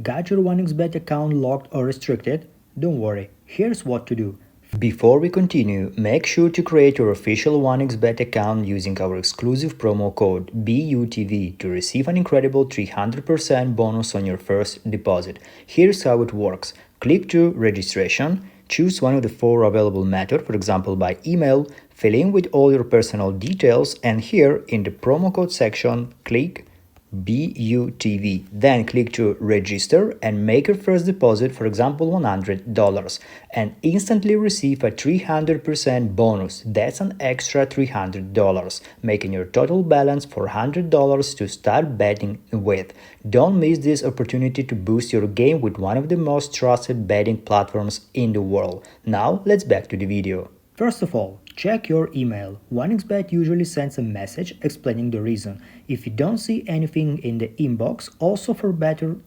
Got your 1xBet account locked or restricted? Don't worry, here's what to do. Before we continue, make sure to create your official 1xBet account using our exclusive promo code BUTV to receive an incredible 300% bonus on your first deposit. Here's how it works. Click to registration, choose one of the 4 available methods, for example by email, fill in with all your personal details, and here in the promo code section, click BUTV. Then click to register and make your first deposit, for example $100, and instantly receive a 300% bonus. That's an extra $300, making your total balance $400 to start betting with. Don't miss this opportunity to boost your game with one of the most trusted betting platforms in the world. Now let's back to the video. First of all, check your email. 1xBet usually sends a message explaining the reason. If you don't see anything in the inbox, also for better.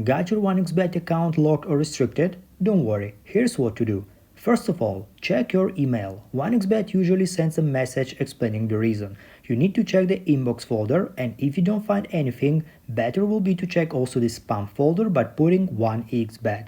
Got your 1xBet account locked or restricted? Don't worry, here's what to do. First of all, check your email. 1xBet usually sends a message explaining the reason. You need to check the inbox folder, and if you don't find anything, better will be to check also the spam folder by putting 1xBet.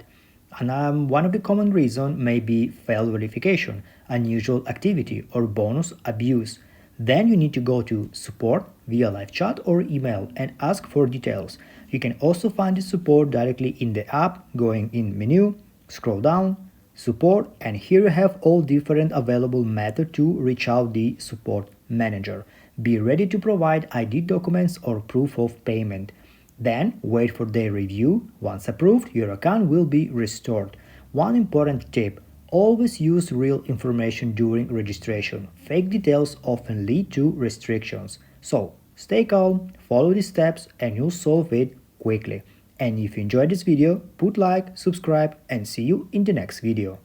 And one of the common reasons may be failed verification, unusual activity, or bonus abuse. Then you need to go to support via live chat or email and ask for details. You can also find the support directly in the app, going in menu, scroll down, support, and here you have all different available methods to reach out the support manager. Be ready to provide ID documents or proof of payment. Then wait for their review. Once approved, your account will be restored. One important tip: always use real information during registration. Fake details often lead to restrictions. So stay calm, follow the steps, and you'll solve it quickly. And if you enjoyed this video, put like, subscribe, and see you in the next video.